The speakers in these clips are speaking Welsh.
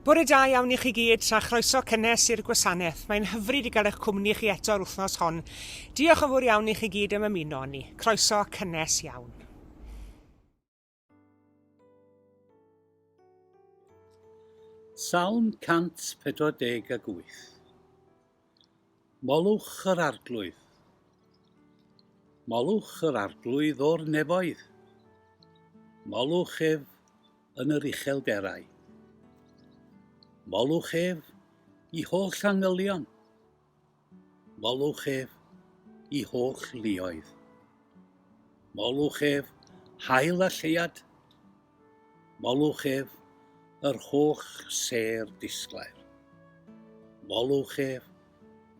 Bore da iawn i chi gyd, tra chroeso cynnes i'r gwasanaeth. Mae'n hyfryd i gael eich cwmni chi eto ar wythnos hon. Diolch yn fawr iawn i chi gyd am ymuno ni. Croeso cynnes iawn. Salm 148. Molwch yr arglwydd. Molwch yr arglwydd o'r nefoedd. Molwch ef yn yr uchelderau. Molwch ef I holl angylion. Molwch ef I holl luoedd. Molwch ef hael a lleuad. Molwch ef yr holl ser disglair. Molwch ef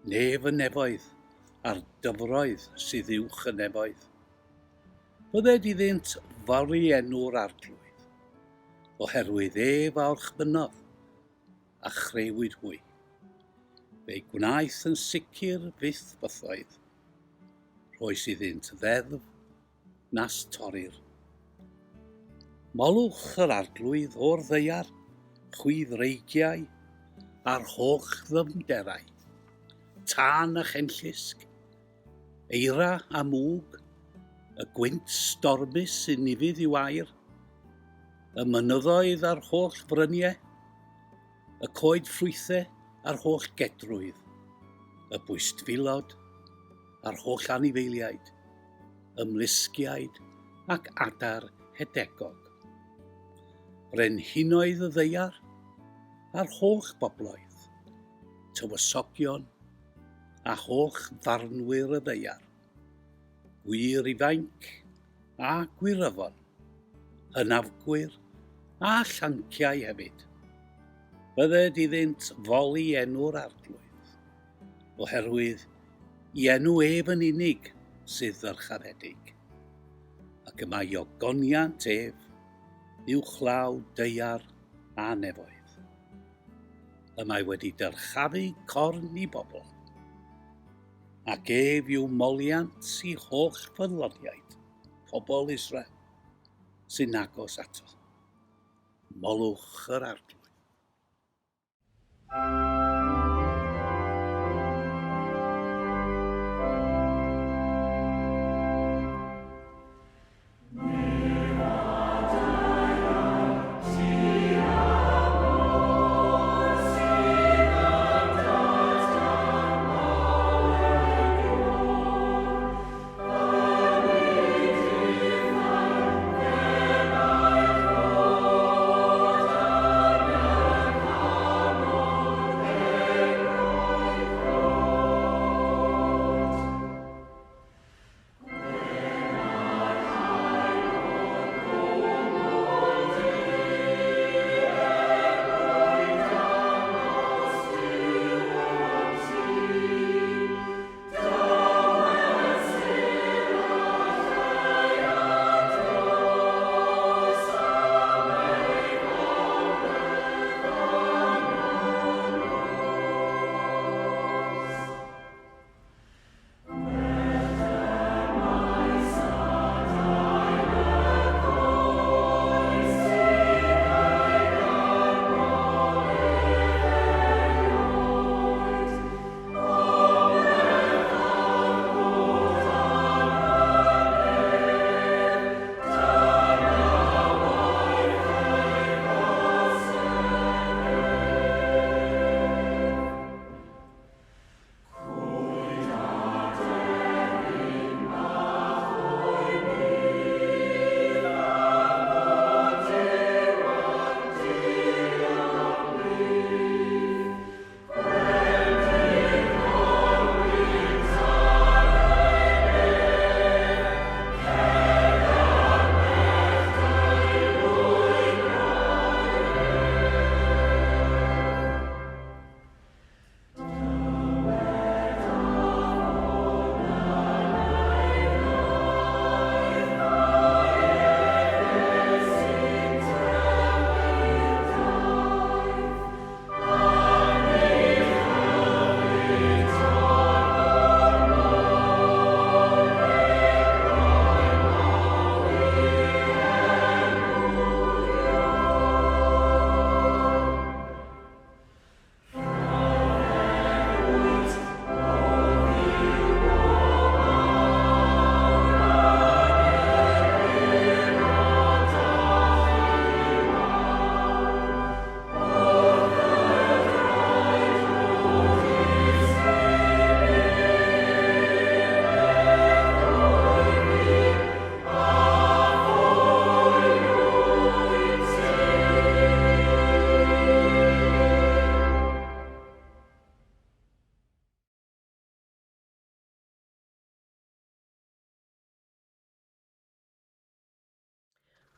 nef y nefoedd a'r dyfroedd sydd uwch y nefoedd. Bydded iddynt fawri enw'r arglwydd, oherwydd ef a orchmynodd a chreuwyd hwy. Fe'i gwnaeth yn sicr fyth bythoedd, rhoes iddynt ddeddf nas torir. Molwch yr arglwydd o'r ddeiar, chwyddreigiau a'r holl ddyfnderau, tân a chenllysg, eira a mwg, y gwynt stormus sy'n nifydd i'w air, y mynyddoedd a'r holl fryniau, y coed ffrwythau a'r holl gedrwydd, y bwystfilod a'r holl anifeiliaid, ymlusgiaid ac adar hedegog. Brenhinoedd y ddeiar a'r holl bobloedd, tywysogion a holl farnwyr y ddeiar, gwir ifainc a gwiryfon, hynafgwyr a llanciau hefyd. Bydded iddynt foli enw'r arglwydd, oherwydd I enw ef yn unig sydd ddyrchafedig, ac y mae ogoniant ef uwchlaw deiar a nefoedd. Y mae wedi dyrchafu corn I bobl, ac ef yw moliant I holl fyddlodiaid, pobl Israel, sy'n agos ato. Molwch yr arglwydd.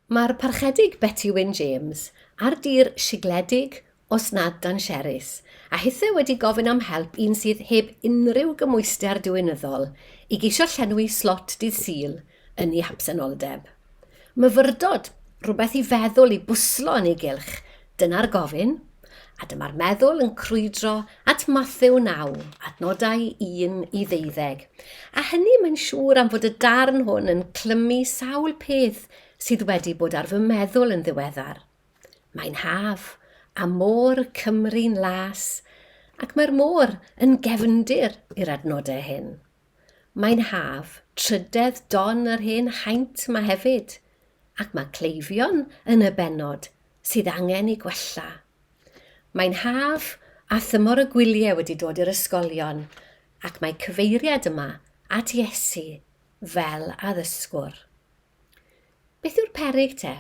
Mae'r parchedig Betty Wyn James ar dir sigledig os nad dan Sherys, a hithau wedi gofyn am help un sydd heb unrhyw gymwyster diwynyddol i geisio llenwi slot dydd Sul yn ei hapsenoldeb. Myfyrdod, rhywbeth i feddwl i bwslo yn ei gylch, dyna'r gofyn, a dyma'r meddwl yn crwydro at Mathew 9, adnodau 1 i 12. A hynny mae'n siŵr am fod y darn hwn yn clymu sawl peth sydd wedi bod ar fy meddwl yn ddiweddar. Mae'n haf, a môr Cymru'n las, ac mae'r môr yn gefndir i'r adnodau hyn. Mae'n haf, trydedd don yr hen haint yma hefyd, ac mae cleifion yn y benod sydd angen ei gwella. Mae'n haf a thymor y gwyliau wedi dod i'r ysgolion, ac mae cyfeiriad yma at Iesu fel addysgwr. Beth yw'r peryg te?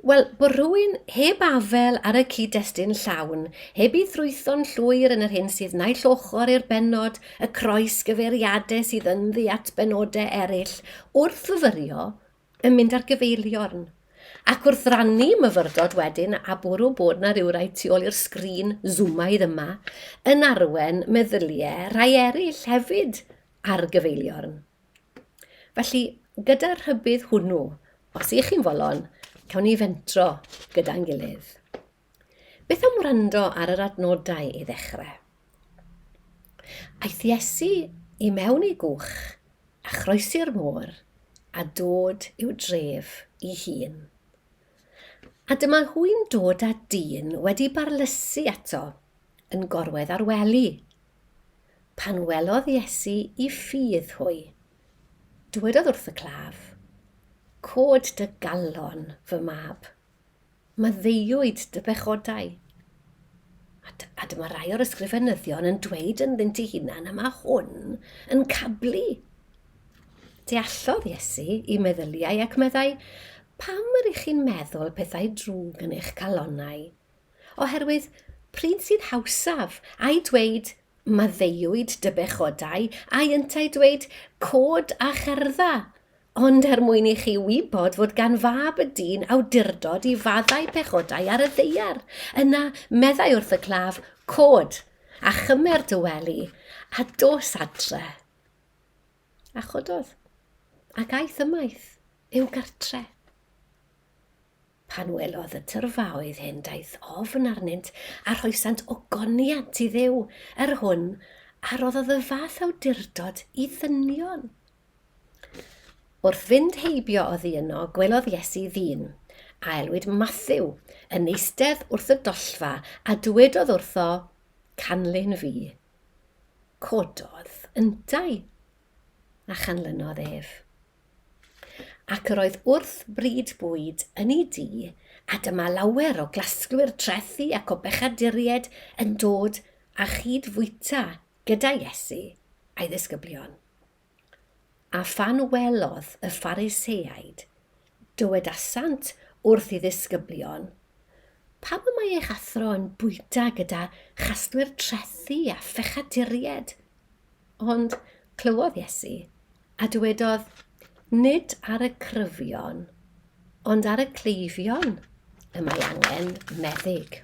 Wel, bod rhywun heb afel ar y cyd-destun llawn, heb ei ddrwytho'n llwyr yn yr hyn sydd naill ochr i'r benod, y croes gyfeiriadau sydd ynddi at benodau eraill, wrth fyfyrio yn mynd ar gyfeiliorn. Ac wrth rannu myfyrdod wedyn a bwrw bod na ryw rai tu ôl i'r sgrin zoomaidd yma, yn arwen meddyliau rai eraill hefyd ar gyfeiliorn. Felly, gyda'r rhybydd hwnnw, os ych chi'n folon, cawn ni fentro gyda'n gilydd. Beth am wrando ar yr adnodau i ddechrau? Aeth Iesu i mewn i gwch, a chroesi'r môr, a dod i'w dref ei hun. A dyma hwy'n dod â dyn wedi barlysu eto yn gorwedd ar wely. Pan welodd Iesu i ffydd hwy, dywedodd wrth y claf, "Cod dy galon, fy mab, maddeuwyd dy bechodau." A dyma rai o'r ysgrifenyddion yn dweud yn ddynt ei hunan yma hwn yn cablu. Deallodd Iesu i meddyliau ac meddai, pam ydych chi'n meddwl pethau drwg yn eich calonnau? Oherwydd, pryd sydd hawsaf a'i dweud maddeuwyd dy bechodau, a'i yntau dweud cod a cherdda, ond mwyn i chi wybod fod gan fab y dyn awdurdod i faddau pechodau ar y ddeiar. Yna meddai wrth y claf, cod, a chymer dy wely, a dos adre. A chododd, ac aeth ymaith i'w gartre. Pan welodd y tyrfaoedd hyn daeth ofn arnynt a rhoesant ogoniant i Dduw, hwn, a roddodd y fath awdurdod i ddynion. Wrth fynd heibio oddi yno, gwelodd Iesu ddyn, a elwyd Mathew yn eistedd wrth y dollfa a dywedodd wrtho, "Canlyn fi." Cododd yntau, a chanlynodd ef. Ac yr oedd wrth bryd bwyd yn ei dŷ, a dyma lawer o glasglwyr trethu ac o bechaduried yn dod a chydfwyta gyda Iesu a'i ddisgyblion. A phan welodd y Phariseaid, dywedasant wrth ei ddisgyblion, pam y mae eich athro yn bwyta gyda chasglwyr trethu a phechaduried? Ond clywodd Iesu a dywedodd, nid ar y cryfion, ond ar y cleifion y mae angen meddyg.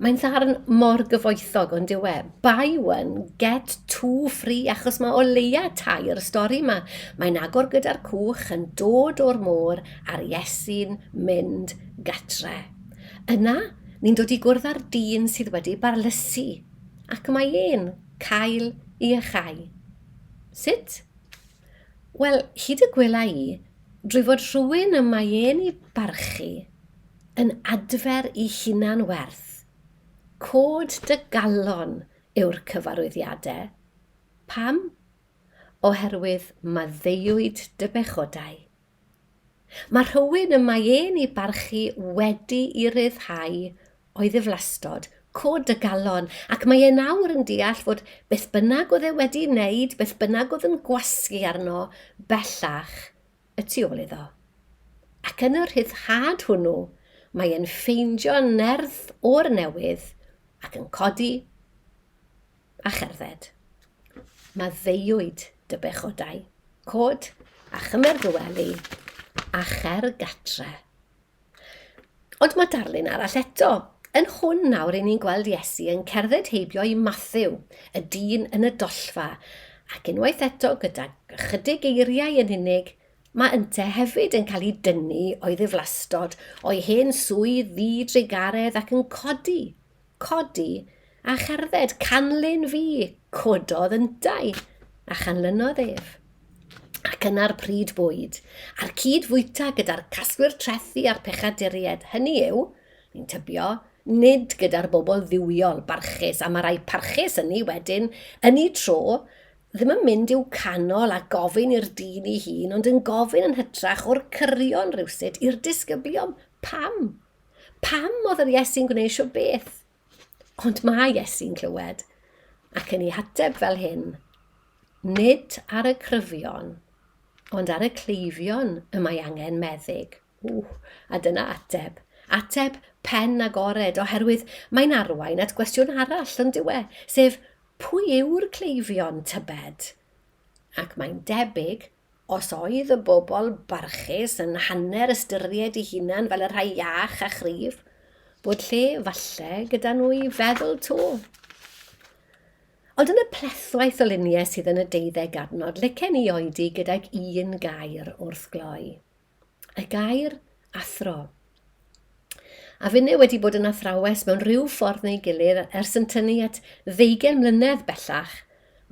Mae'n ddarn mor gyfoethog ond yw e. Buy one, get two free, achos mae o leia tair y stori yma. Mae'n agor gyda'r cwch yn dod o'r môr a'r Iesu'n mynd gatre. Yna, ni'n dod i gwrdd â'r dyn sydd wedi barlysu, ac mae e'n cael i ychau. Sut? Wel, hyd y gwela i, drwy fod rhywun y mae e'n i barchu, yn adfer i hunan werth. Cod dy galon yw'r cyfarwyddiadau. Pam? Oherwydd maddeuwyd dy bechodau. Mae rhywun y mae e'n i barchu wedi i ryddhau o'i ddiflastod, cod dy galon, ac mae e nawr yn deall fod beth bynnag oedd e wedi wneud, beth bynnag oedd yn gwasgu arno, bellach y tu ôl iddo. Ac yn y rhyddhad hwnnw, mae e'n ffeindio nerth o'r newydd ac yn codi a cherdded. Maddeuwyd dy bechodau, cod a chymer dy wely, a cher gatre. Ond mae darlun arall eto. Yn hwn nawr i ni'n gweld Iesu yn cerdded heibio i Matthew, y dyn yn y dollfa, ac unwaith eto gyda chydig eiriau yn unig, mae ynte hefyd yn cael ei dynnu o'i ddiflastod o'i hen swydd ddi-drigaredd ac yn codi a cherdded canlyn fi, cododd yntau a chanlynodd ef. Ac yna'r pryd bwyd, a'r cydfwyta gyda'r casgwyr trethu a'r pechaduried, hynny yw, ni'n tybio, nid gyda'r bobl ddiwiol barchus, a mae rai parchus hynny wedyn, yn ei tro, ddim yn mynd i'w canol a gofyn i'r dyn ei hun, ond yn gofyn yn hytrach o'r cyrion rywsut i'r disgyblion. Pam? Pam oedd yr Iesu'n gwneud sio beth? Ond mae Iesu'n clywed, ac yn ei hateb fel hyn, nid ar y cryfion, ond ar y cleifion y mae angen meddyg. A dyna ateb. Ateb pen agored, oherwydd mae'n arwain at gwestiwn arall yn diwe, sef pwy yw'r cleifion tybed? Ac mae'n debyg, os oedd y bobl barchus yn hanner ystyried ei hunan fel y rhai iach a chrif, bod lle falle gyda nhw i feddwl to. Ond yn y plethwaith o luniau sydd yn y 12 adnod, licen i oedi gydag un gair wrth gloi. Y gair athro. A finne wedi bod yn athrawes mewn rhyw ffordd neu gilydd ers yn tynnu at 20 mlynedd bellach,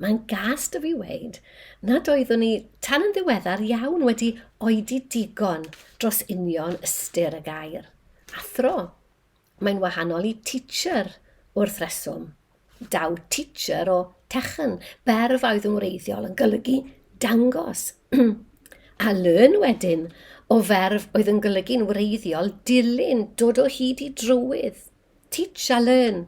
mae'n gas dy fi weid nad oeddwn ni tan yn ddiweddar iawn wedi oedi digon dros union ystyr y gair. Athro. Mae'n wahanol i teacher wrth reswm. Daw teacher o techan, berf a oedd yn wreiddiol yn golygu dangos. A learn wedyn o ferf oedd yn golygu'n wreiddiol dilyn, dod o hyd i drywydd. Teach a learn.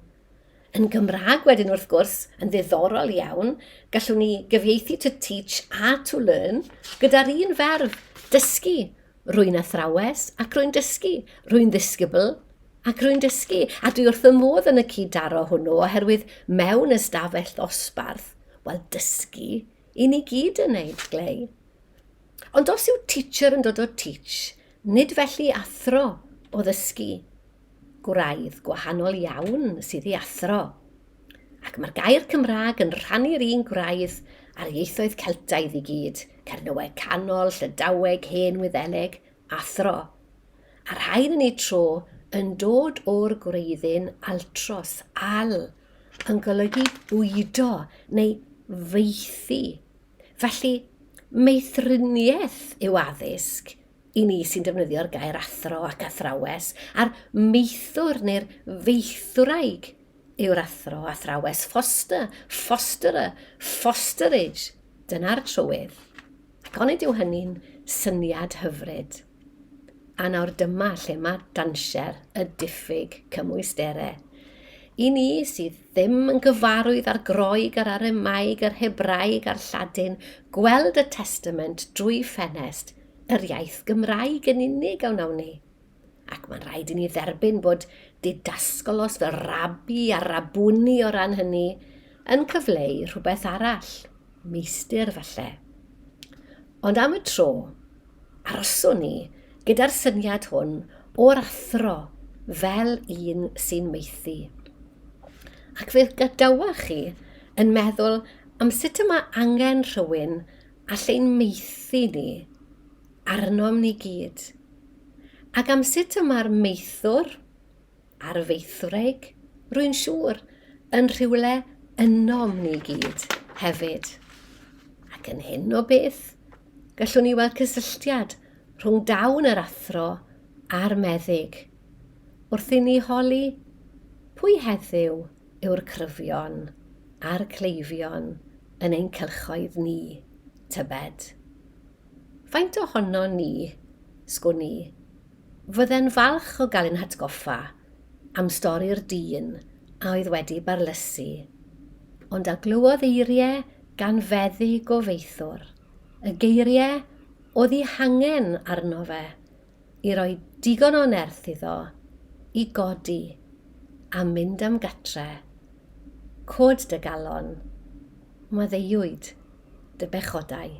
Yn Gymraeg wedyn wrth gwrs, yn ddiddorol iawn, gallwn ni gyfieithu to teach a to learn gyda'r un ferf, dysgu. Rwy'n athrawes ac rwy'n dysgu. Rwy'n ddisgybl ac rwy'n dysgu. A dwi wrth y modd yn y cyd-daro hwnnw oherwydd mewn ystafell ddosbarth, wel dysgu, i ni gyd yn neud glei. Ond os yw teacher yn dod o teach, nid felly athro o ddysgu. Gwraidd gwahanol iawn sydd i athro. Ac mae'r gair Cymraeg yn rhannu'r un gwraidd ar ieithoedd Celtaidd i gyd, Cernyweg canol, Llydaweg, hen Wyddelig, athro. A'r rhain yn ei tro yn dod o'r gwreiddyn altros, al, yn golygu bwydo neu feithi. Felly, meithriniaeth yw addysg, i ni sy'n defnyddio'r gair athro ac athrawes, a'r meithwr neu'r feithwraig yw'r athro, athrawes, foster, fosterer, fosterage. Dyna'r trywydd. Ac onid yw hynny'n syniad hyfryd. A nawr dyma lle mae danser y diffyg cymwysterau. I ni sydd ddim yn gyfarwydd ar Groeg, ar Aramaeg, ar Hebraeg, ar Lladin, gweld y Testament drwy ffenest, yr iaith Gymraeg yn unig a wnawn ni. Ac mae'n rhaid i ni dderbyn bod didasgolos fel rabi a rabwni o ran hynny yn cyfleu rhywbeth arall, meistr falle. Ond am y tro, aroswn ni gyda'r syniad hwn o'r athro fel un sy'n meithi. Ac fe gadawach chi yn meddwl am sut yma angen rhywun allai'n meithi ni arnom ni gyd. Ac am sut yma'r meithwr a'r feithwraig, rwy'n siŵr, yn rhywle ynom ni gyd hefyd. Ac yn hyn o beth, gallwn ni weld cysylltiad rhwng dawn yr athro a'r meddyg, wrth i ni holi pwy heddiw yw'r cryfion a'r cleifion yn ein cylchoedd ni tybed. Faint ohono ni, sgwn ni, fydde'n falch o gael ein hatgoffa am stori'r dyn a oedd wedi barlysu, ond a glywod eiriau gan feddyg o feithwr, y geiriau oedd ei hangen arno fe i roi digon o nerth iddo, i godi a mynd am gatre, cod dy galon, maddeuwyd dy bechodau.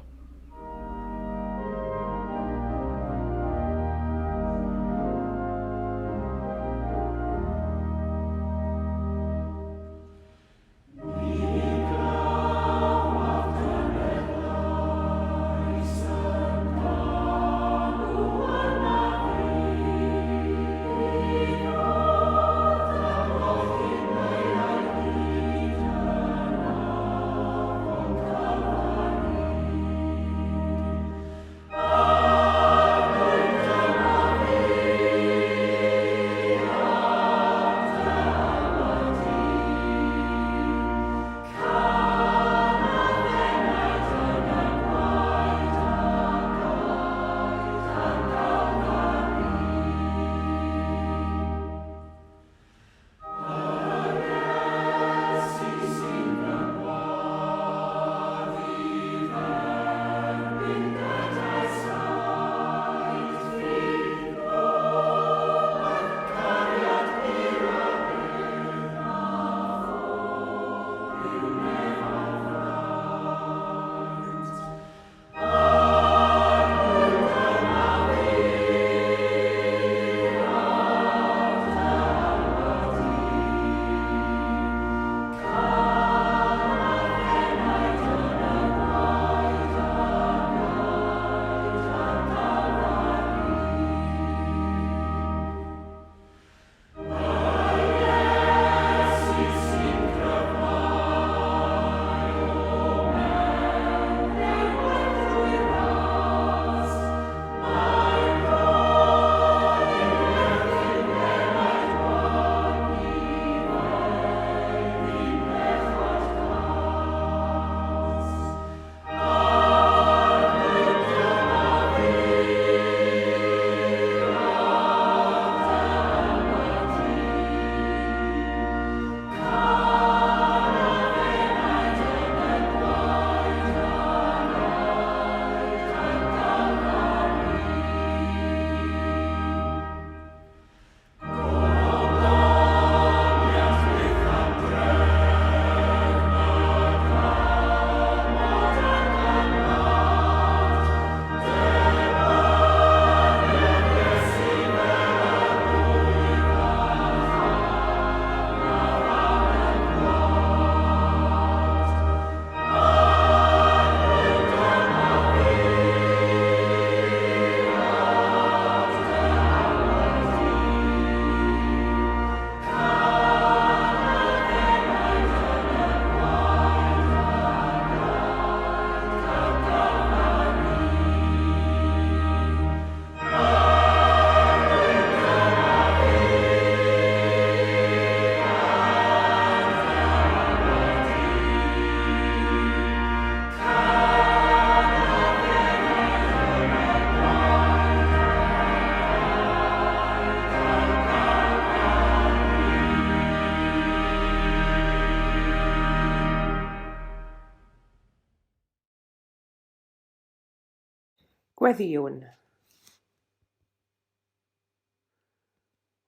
Gweddiwn.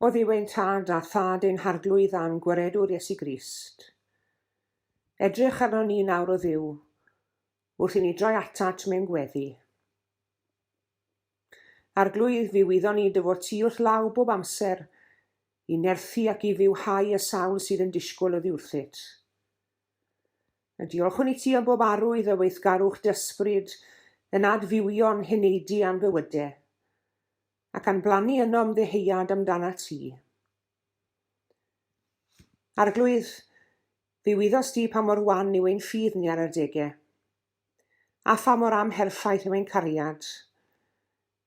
O ddiw ein tad a thad ein harglwydd am gwaredwr Iesu Grist. Edrych arno ni nawr o ddiw, wrth i ni droi atat mewn gweddi. Arglwydd fi wyddon ni dyfod ti wrth law bob amser i nerthu ac i fywhau y sawl sydd yn disgwyl o ddiwrthyd. A diolchwn i ti am bob arwydd y weithgarwch dysbryd yn adfywion heneidi am bywydau, ac yn blannu ynom ddeheuad amdana ti. Arglwydd, fi wyddus di pa mor wan yw ein ffydd ni ar adegau, a pha mor amherffaith yw ein cariad,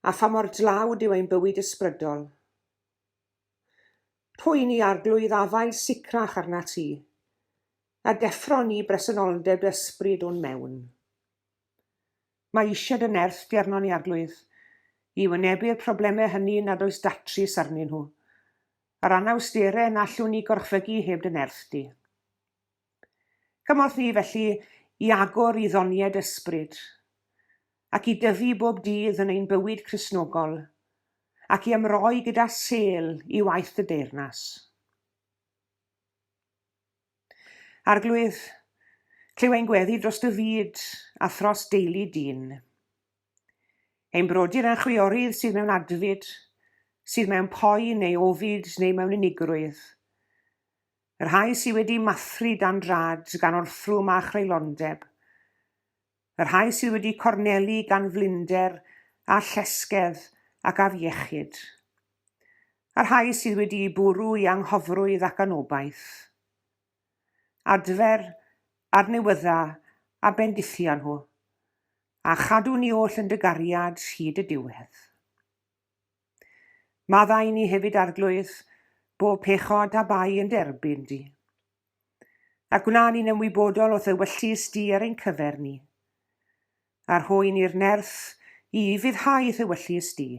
a pha mor dlawd yw ein bywyd ysbrydol. Rhoi ni arglwydd afael sicrach arna ti, a deffro ni bresenoldeb ysbryd o'n mewn. Mae eisiau dy nerth di arno ni arglwydd, i wynebu'r problemau hynny nad oes datrys arnyn nhw, a'r anawsterau na allwn ni gorchfygu heb dy nerth di. Cymorth ni felly i agor i ddoniad ysbryd, ac i dyfu bob dydd yn ein bywyd Cristnogol, ac i ymroi gyda sel i waith dy deyrnas. Arglwydd, clyw ein gweddi dros dy fyd a thros deulu dyn. Ein brodyr yn chwiorydd sydd mewn adfyd, sydd mewn poen neu ofid neu mewn unigrwydd. Yr rhai sydd wedi mathru dan drad gan orthrwm a chreulondeb. Yr rhai sydd wedi cornelu gan flinder a llesgedd ac afiechyd. Yr rhai sydd wedi bwrw i anghofrwydd ac anobaith. Adfer, adnewyddau a bendithiau nhw, a chadw ni oll yn dy gariad hyd y diwedd. Maddau ni hefyd arglwydd bob pechod a bai yn derbyn di, a gwna ni'n ymwybodol o ddywyllus di ar ein cyfer ni, a rhoi ni'r nerth i fyddhau ddywyllus di,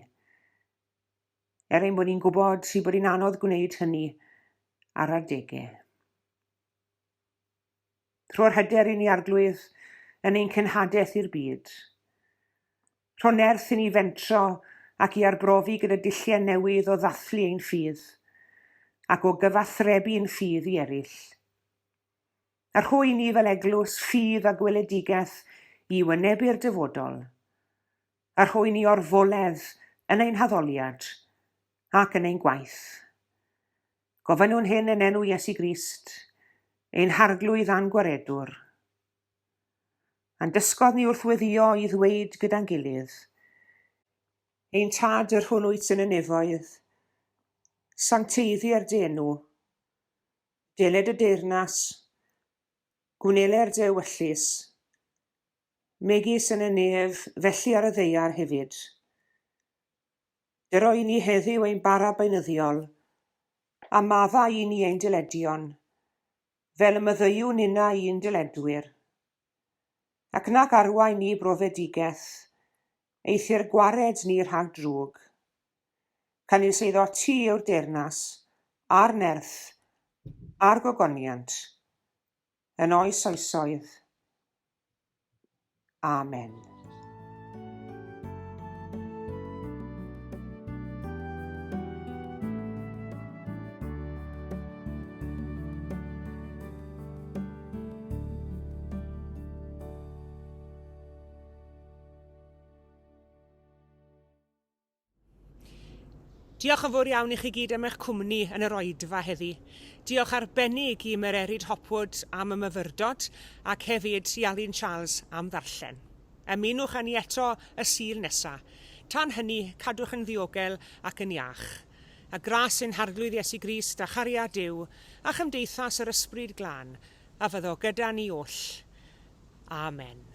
ein bod ni'n gwybod sydd bod ni'n anodd gwneud hynny ar adegau. Rho'r hyder i ni arglwydd yn ein cenhadaeth i'r byd. Rho nerth i ni fentro ac i arbrofi gyda dulliau newydd o ddathlu ein ffydd, ac o gyfathrebu ein ffydd i eraill. Rhoi ni fel eglwys ffydd a gweledigaeth i wynebu'r dyfodol, a rhoi ni orfoledd yn ein haddoliad ac yn ein gwaith. Gofynnwn hyn yn enw Iesu Grist, ein harglwydd a'n gwaredwr. A'n dysgodd ni wrth weddio i ddweud gyda'n gilydd. Ein tad yr hwn wyt yn y nefoedd, sancteiddi'r dy enw, deled y deyrnas, gwneler dy ewyllus, megis yn y nef felly ar y ddeiar hefyd. Dyroi ni heddiw ein bara beunyddiol, a maddau i ni ein dyledion, fel y myddeiwn unna i'n dyledwyr. Ac nac arwain ni brofedigaeth, eithir gwared ni rhag drwg. Canis eiddo ti yw'r deyrnas, a'r nerth, a'r gogoniant, yn oes oesoedd. Amen. Diolch yn fawr iawn i chi gyd am eich cwmni yn yr oedfa heddi. Diolch arbennig i Mererid Hopwood am y myfyrdod ac hefyd i Alun Charles am ddarllen. Ymunwch â ni eto y Sul nesaf. Tan hynny, cadwch yn ddiogel ac yn iach. A gras ein harglwydd Iesu Grist a chariad Duw a chymdeithas yr ysbryd glân, a fyddo gyda ni oll. Amen.